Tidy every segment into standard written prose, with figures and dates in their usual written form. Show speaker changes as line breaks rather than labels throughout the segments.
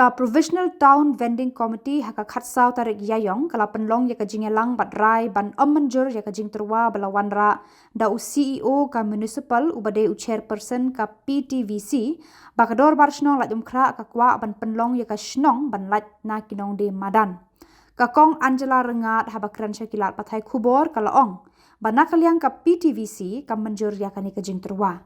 Ka Provisional Town Vending Committee haka khatsau tarik yayong kala penlong ya kajingelang batrai ban menjur ya kajing terwa balawanra da CEO ka municipal ubade chairperson ka PTVC bakador barsnong la jumkra ka kwa ban penlong ya ka snong ban lat na kinong de madan. Kakong Angela Rengat habakran syakilat patai kubor kala ong banakaliang ka PTVC ka menjur ya kani kajing terwa.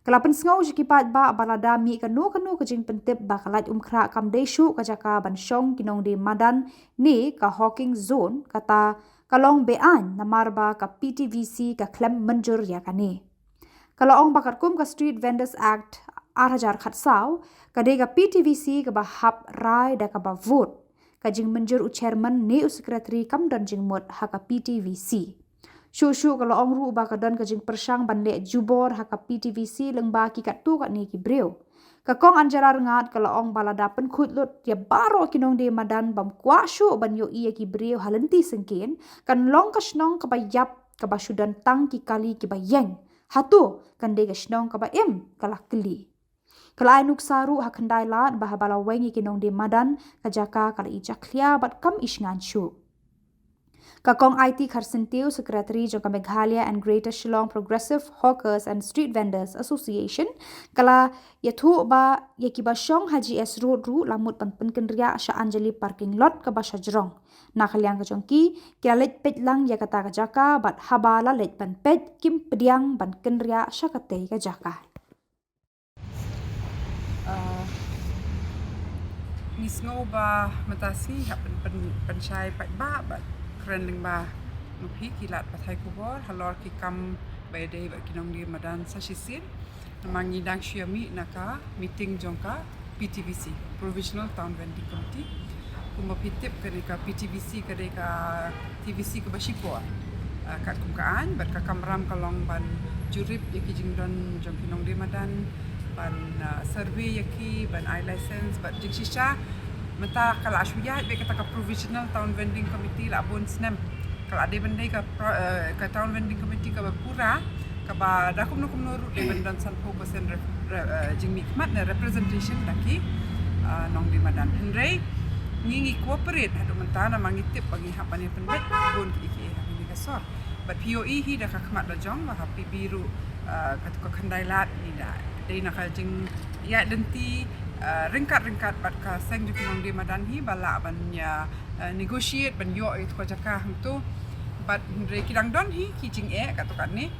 Kalapan sengau jikipat ba balada mi kanu kajing pentip ba kalat umkra kam desu kajaka ban syong kinong di madan ni ka hawking zone kata kalong bean namar ba ka PTVC ka klem menjur ya kani. Kalau ong bakar kum ka Street Vendors Act arhajar khatsau kade ka PTVC ka ba hap rai da ka ba vote kajing menjur u chairman ni u secretary kam dan jing mot ha ka PTVC. Syusyu kalau ong ru ba kadan kajing persang bandek jubor haka PTVC lengba ki kat tu kat ni ki breu. Kakong Angela Rengat kalau ong balada pen khutlut ya baro kinong de madan bam kwasyu ban yo iya ki breu halenti sengkin kan long kasnong ka bayap ka basudan tang ki kali ki bayeng. Hatu kan de kasnong ka ba em kalah keli. Kalau nuk saru hak kendai lat bah bala wengi kinong de madan kajaka kala ijak klia bat kam isngan syu. Kakong IT Kharsentiu Secretary Jangka Meghalaya and Greater Shillong Progressive Hawkers and Street Vendors Association kala yathu ba yakiba syong Haji S Road ru lamut pan kendria Sha Anjali parking lot ka basha jerong nakaliang ka jongki kialet pet lang ya kata ka jaka bat habala let pan pet kim pediang ban kendria Sha kate ka jaka
Nisngau ba matasi hap pen syai pat ba Kerendeng ba nupi kilat patai kubor halor ki kam bayade ba kinong di madan sasisin namangi dang syami naka meeting jongka PTVC Provisional Town Vending Committee kuma pitip ka PTVC ka TVC ka basipo kat kumkaan bat ka kamram kalong ban jurip yaki jingdon jong kinong di madan ban survey yaki ban eye license bat jingsisha mata kalau asyuyah be kata ka Provisional Town Vending Committee la bon snem kalau ada benda ka Town Vending Committee ka pura ka ba dakum nuru de bendan san persen jing mikmat na representation daki nong di madan hendrei ngingi cooperate hadu mentana mangitip bagi hapan yang pendet bon ki ni ka sor but POE hi da ka khmat da jong ba happy biru ka khandai lat ni da dei na ka jing ya denti ringkat bat ka seng kinong di madan hi bala ban ya negotiate ban yo itu ka jaka tu bat re kidang don hi kijing ka to kan ni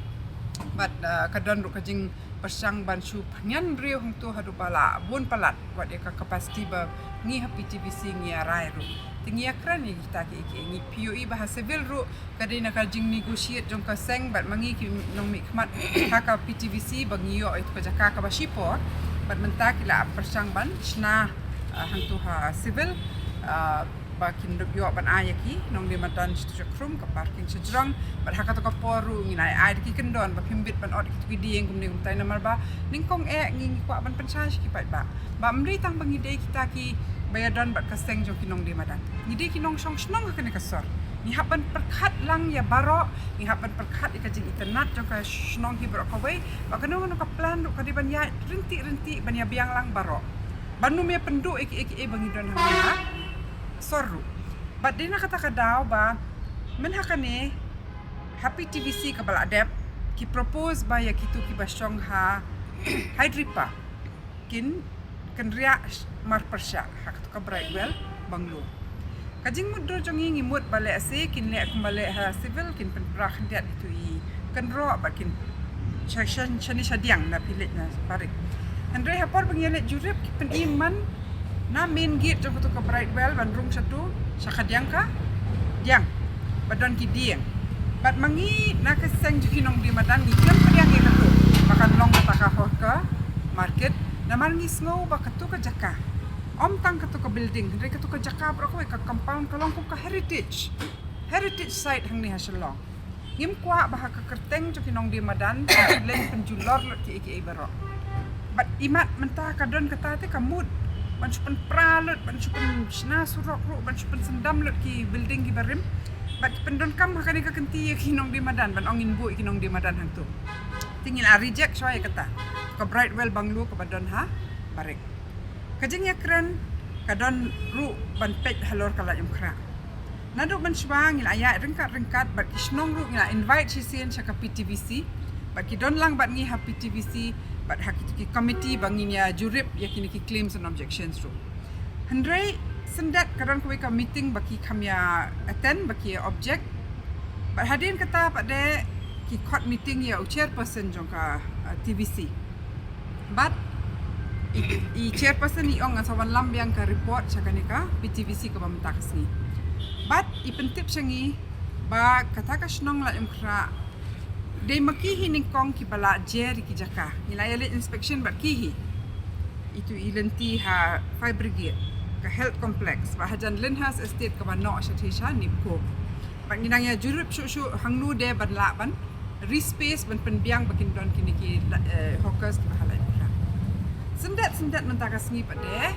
bat kadon ru kajing persang ban su nyan breu tu hadu bala bon palat wat ka capacity ba ngi happy TVC ngi arai ru tingi akran ni kita ki ngi POE bahasa civil ru kadina kajing negotiate jong ka seng bat mangi ki nong mikmat ka PTVC bangi yo itu ka jaka ka basipor bat menta kila persang ban sna hantu ha civil bakin yo ban ayaki nong di madan strakrum ka parking sejrong bat haka to ka poru nginai ai ki kendon ba pimbit ban od ki dieng kum ning tai namar ba ningkong ngi kwa ban pensai ki pat ba mri tang bangi de kita ki bayadan bat kaseng jo kinong di madan ngide kinong song snong ka ne kasor ni hapan perkhat lang ya baro ni hapan perkhat ikajing internet jo ka snong ki bro ka wei ba kanong ka plan ka di ban ya rinti ban ya biang lang baro banu me pendu iki bangi don ha sorru bat dina kata kadaw ba men hakane happy TVC ka baladep ki propose ba ya kitu ki basyong ha hydripa kin kenria mar persya hak to ka brightwell banglo kajing mudro jongi ngimut bale ase kin le kumbale ha civil kin penpra khandiat itu I kenro bakin section chani sadiang na pilit na parik andre hapor bangile jurip pen iman na main gate jong to ka brightwell ban room satu sakadiang ka diang badan ki dieng bat mangi na ka seng jukinong di madan ni kem pediang ke tu makan long ta ka ka market na mangi sngo ba ka tu ka jaka om tang ka to ka building re ka to ka jaka bro ko ka compound kalong ko ka heritage site hang ni hasalong ngim kwa bah ka kerteng jo kinong di madan len penjulor ki baro bat imat mentah ka don kata te kamut ban supen pralut ban supen sna surok ru ban supen sendam lut ki building ki barim bat pendon kam hakani ka kenti kinong di madan ban ongin bu kinong di madan hang tu tingil reject soy kata ka brightwell banglo ka badon ha barek kajing ya keren kadon ru ban pet halor kala yum kra naduk ban shwa ngil aya rengkat bat kisnong ru ngila invite sisien chaka PTVC bat kidon lang bat ngi ha PTVC bat hakiki committee banginya jurip yakini ki claims and objections ru handrai sendat kadon kuwi ka meeting baki kamya attend baki object bat hadin kata pada ki court meeting ya chairperson jongka TVC but i chairperson i ong asawan lam yang ka report chakanika PTVC ka bamta kasni but i pentip syangi ba kata ka snong la imkra de makihi ning kong ki bala jer ki jaka nilai inspection bat kihi itu ilenti ha fire brigade ka health complex ba hajan Linhas estate ka bano syatisha nipko bat nginang ya jurup syu hangnu de ban la ban respace ban penbiang bakin don kini ki hawkers ki bahalai sendat mentakas ngi pada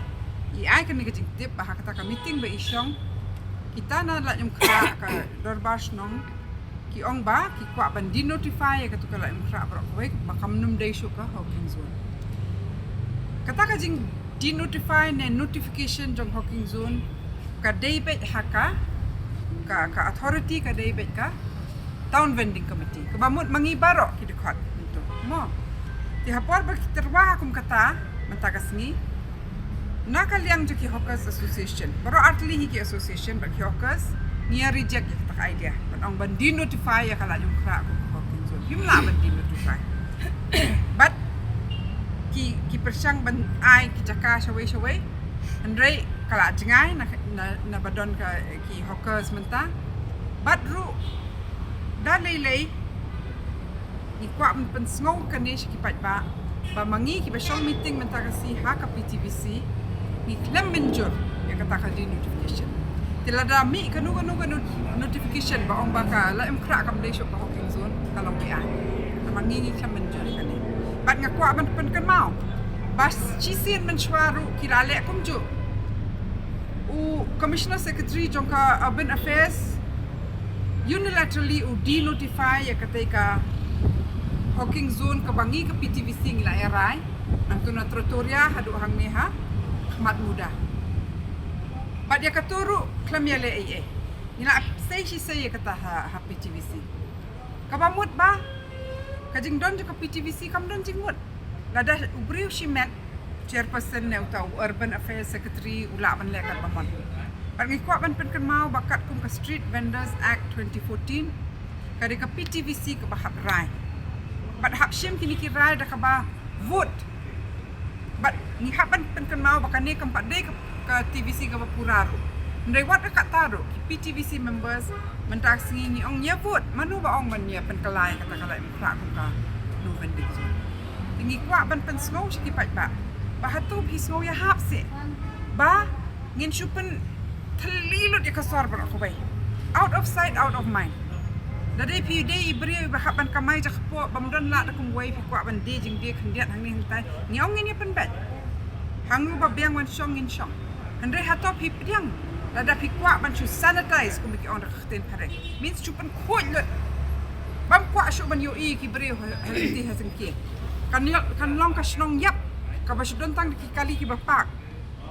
i ai kan ngi tip bah kata ka meeting ba isyong kita na la nyum kra ka dorbar snong ki ong ba ki kwa ban di notify ka tu kala nyum kra bro ko makam num dei shu ka Hawking zone kata ka jing di notify ne notification jong Hawking zone ka dei bet haka ka authority ka dei bet ka town vending committee ka bamut mangibaro ki dekat itu mo ti hapor ba terwa akum kata mentakas ni nakaliang jo ki hawkers association baro artli hi ki association ba ki hawkers nia reject ya tak idea ban ong ban di notify ya kala jung kra ko Hawking zone him la ban di notify but ki persang ban ai ki jaka shawai andrei kala jengai na badon ka ki hawkers menta but ru dan lei ni kwa pen sngow kanish ki pat ba mangi ki ba shong meeting mentagasi ha ka PTVC ni klem menjur ya kata ka di notification tilada mi kanu notification ba ong baka la em kra kam de shop ka Hawking zone kalau ki a mangi ni klem menjur kani bat ngakwa ban pen kan mau bas chisin men shwaru ki rale kumju u commissioner secretary jongka urban affairs unilaterally u de-notify ya ketika Hawking zone kebangi ke PTVC ngila erai antuna trotoria hadu hang neha khmat muda bad ya katuru klam ya le ee ngila say ya kata ha PTVC kabamut ba kajing don ke PTVC kam don jingmut lada ubriu shimet chairperson ne utau urban affairs secretary ula ban lekat bamon Pat ngikwa ban pen kan mau bakat kum ke Street Vendors Act 2014 kade ke PTVC ke bahap rai. Bat hap shim kini ki rai dah ke bah vote. Bat ngihap ban pen kan mau bakane ke 4 day ke TVC ke Puraru. Ndai wat dekat taru ki PTVC members mentak singi ni ong nya vote manu ba ong man nya pen kelai kata-kata mukra kum ka no vending zone. Tingi kwa ban pen snow ki pat ba. Ba hatu bi snow ya hap se. Ba ngin supen terlilut ya kasar ber aku bay out of sight out of mind dari pi day ibri bahaban kamai jak po bamdan la da kum wai pi kwa ban de jing de khandiat hang ni hantai ngiong ni pen bet hangu ba biang wan shong in shong andre hato pi piang da pi kwa ban chu sanitize kum ki on da khten pare means chu pen khoi lut bam kwa shu ban yo i ki bri halti hasen ki kan long ka snong yap ka ba shudon tang ki kali ki ba pak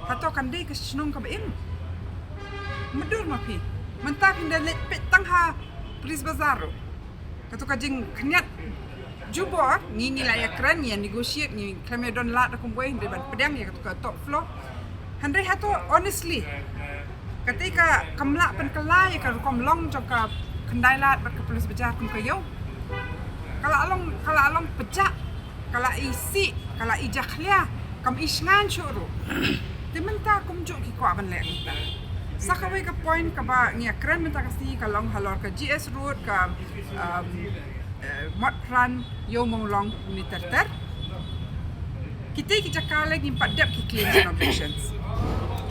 hato kan de ka snong ka ba in Medul mapi, mentah hinda lepet tangha polis bazaro. Katu kajing kenyat jubor ni nilai keren ni negotiate ni klamedon lat akum boy hinda ban pedang ya katu top floor. Handai hato honestly. Ketika kamla pen kelai ka kom long joka kendai lat ber ke polis bajar kum kayo. Kala along pejak, kala isi, kala ijaklia, kam isngan syuru. Dimenta kum juk ki kwa ban lek kita. Sakawai ke point ke ba ngia keren minta kasi kalong halor ke GS road ke Mot Pran yo long ni terter kita kala ni padap ki claims and objections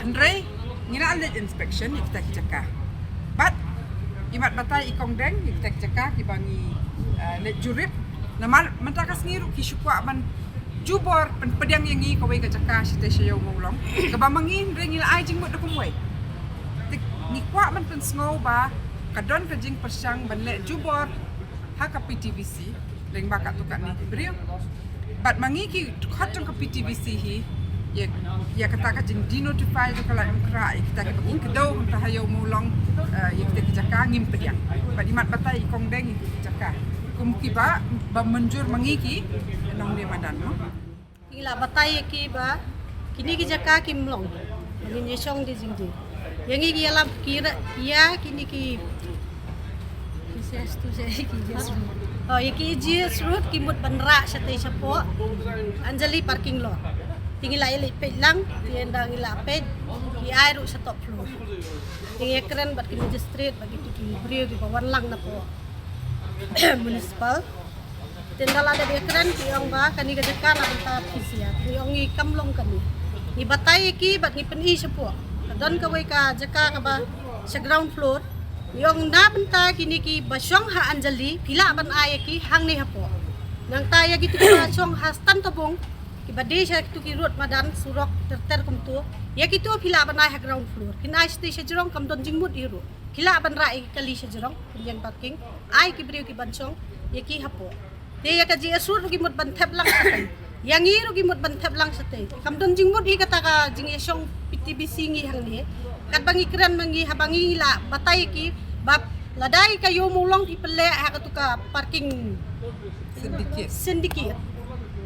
andre ngira alit inspection kita ka but imat batai ikong deng kita ki bangi let jurip namal minta kas ngiru ki syukwa ban jubor pen pedang yang ngi kawai ke jaka sita yo long ke ba mangin ngila ai jing mot kum wai ni kwa man pen snow ba kadon kajing persang banle jubor haka PTVC leng bakat tu kat ni beriu bat mangi ki khat jong ke PTVC hi ya kata ka jing di notify to kala kra kita ke pagi kedau ta hayo mulong ya kita ke jaka ngim pediang ba di mat batai kong deng jaka kum ki ba menjur mangiki nong dia madan no
ila batai ki ba kini ki jaka kim long ni nyesong di jing di yang ki ala kira ya kini ki ses tu saya ki jes oh ya ki jes road ki mut banra sate sapo Anjali parking lot tinggi lai pet lang tienda ngila pet ki airu sa top floor tinggi keren bat ki magistrate bagi ki brio ki bawan lang na po municipal tienda la de keren ki ong ba kani ga jaka na ta pisia ki ong i kamlong kani ni batai ki bat ni pen i sapo don ka wai ka jaka ka ba sa ground floor yung na benta kini ki basyong ha Anjali pila ban ay ki hang ni hapo nang taya gitu ka syong hastan tabong ki bade siya gitu ki road madan surok terter kumtu ya gitu pila ban ay ha ground floor kinai stay siya jerong kam don jingmut iro pila ban rai kali siya jerong yang parking ay ki brio ki bansong ya ki hapo te ya ka ji asur ki mut ban thep lang sa yang iro ki mut ban thep lang sa te kam don jingmut i kata ka jing syong PTBC ngi hang ni kat bangi keren mangi habangi la batai ki bab ladai kayo mulong di pelek ha katuka parking syndicate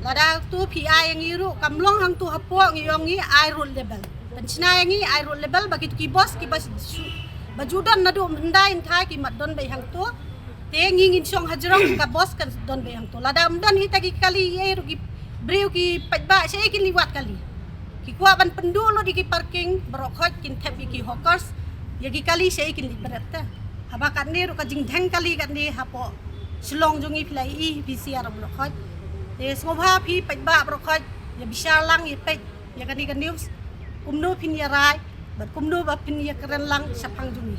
lada tu PI yang iru kamlong hang tu hapo ngiyongi I road level penchina yangi I road level bagi tu ki bos bajudan nadu mendai thai ki mat don bai hang tu te ngingin song hajrong ka bos kan don bai hang tu lada amdan hi tagi kali ye ru ki breu ki pajba sei ki liwat kali ki kwa ban pendulo di ki parking brokot kin thep ki hawkers yagi kali sei kin libret ta haba kan ni ru ka jing dhang kali kan ni hapo silong jongi pilai i PCR brokot te smobha phi pajba brokot ya bisa lang ya pej ya kan ni kan news kumno pin ya rai bat kumno ba pin ya keren lang sapang jongi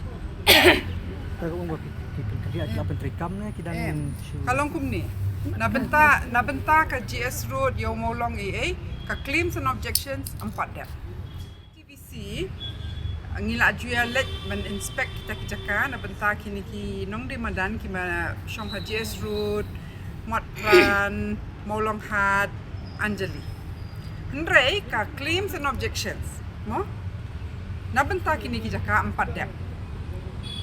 Tahu umur kita kerja di apa trikam ni kita
kalong kum ni na benta ka GS road yo molong ka claims and objections 4 dep TVC ngila juya let men inspect kita kijaka na benta kini ki nong di madan ki ma shong ha GS road Matran molong hat Anjali Andre ka claims and objections mo na benta kini kijaka 4 dep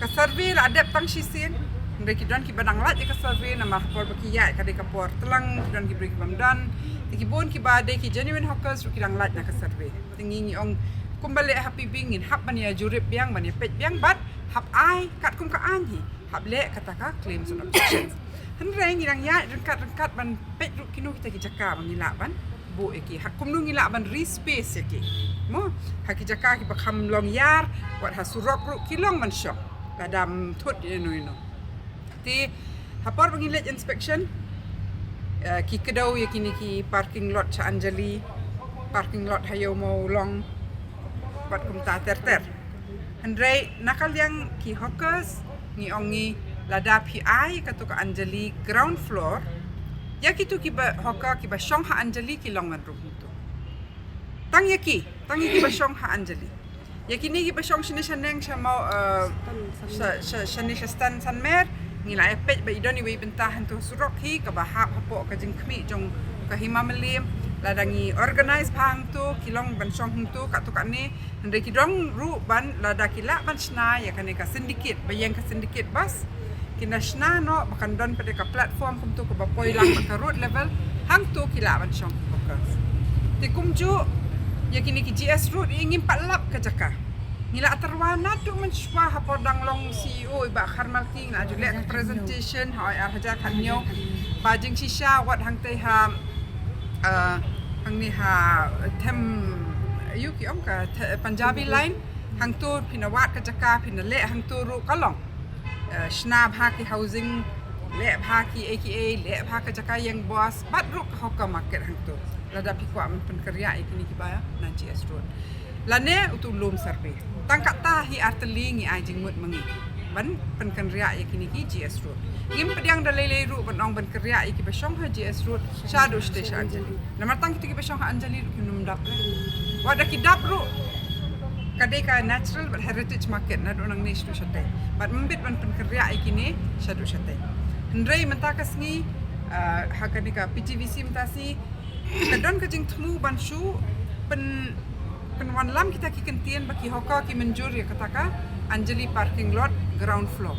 ka survey la adep tang shisin Andre ki don ki badang lat ka survey na mahpor bakiya ka de ka por telang don ki break bamdan ki bon ki bade ki genuine hawkers ru ki dang lat na ka survey tingi ong kumbali happy bingin hap mania jurip biang mania pet biang bat hap ai kat kum ka anhi hap le kata ka claims and objections Andre ngirang ya rengkat ban pet ru kinu kita ki jaka mangila ban bu eki hak kum nu ngila ban respace eki mo hak ki jaka ki bakam long yar wat hasurok ru kilong man shop kadam thut ino ti hapor bangilet inspection ki kedau ya kini ki parking lot cha Anjali parking lot hayo mau long bat kum ta ter Andre nakal yang ki hawkers ni ongi lada PI katu ka Anjali ground floor ya kitu ki ba hawker ki ba shong ha Anjali ki long man room tu tang ki ba shong ha Anjali ya kini ki ba shong shini shaneng sha mau shani stan sanmer ngila epet ba idoni we bentahan tu surok hi ka bahap hapo ka jing khmi jong ka himamelim ladangi organize phang tu kilong ban song tu ka tu ka ni ndre ki dong ru ban lada kila ban sna ya kane ka syndicate bayang ka syndicate bas kina sna no bakan don pada ka platform kum tu ka bapoi lang ka road level hang tu kila ban song focus ti kum ju ya kini ki GS road ingin palap ka jaka ngila terwana tu menshwa hapodang long CEO iba kharmal king na jule presentation ha ar haja khanyo bajing shisha wat hang te ha hang ni ha them yu ki om ka Punjabi line hang tu pinawat ka jaka pinale hang tu ru kalong shna bha ki housing le bha ki AKA le bha ka jaka yang boss bat ru ka market hang tu lada pikwa pen kerja ikini ki baya na GS road lane utu lum survey tangkat tahi arteli ngi ajing mut mengi ban pen kerja ikini ki GS road ngim pediang dalai ru ban ong ban kerja iki besong ha GS road shadow station Anjali lamar tang ki besong ha Anjali ru kinum dap wada ki dap ru kadai ka natural but heritage market na do nang nish tu shate but membit ban pen kerja ikini shadow shate ndrei mentakas ngi hakani ka PTVC mentasi kadon ka jing tmu ban shu penwan lam kita ki kentian baki hoka ki menjur ya kataka Anjali parking lot ground floor.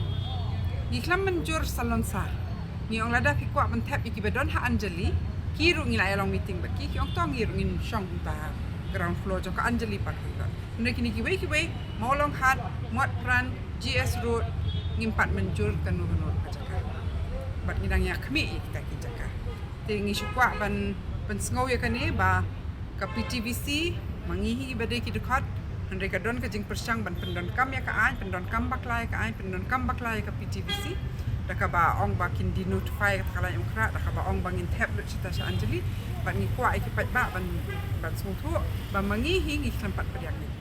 Ni klam menjur salon sar. Ni ong lada ki kwa mentap iki bedon ha Anjali ki ru ngila along meeting baki ki ong tong ngiru ngin shong ta ground floor jong ka Anjali parking lot. Nek ni ki wei mau long hat muat pran GS road ngimpat menjur kanu kajaka. Bat ngidang ya kami kita ki jaka. Tingi syukwa ban sengau ya kane ba ka PTVC mangihi badai ki dekat mereka don ka jing persang ban pendon kam ya ka an pendon kam baklai ka an pendon kam baklai ka PTVC daka ba ong ba kin di notify ka kala yung kra daka ba ong bangin tablet cita sa Anjali ban ni kwa iki pat ba ban sungtu ba mangihi ngi klampat padiang ni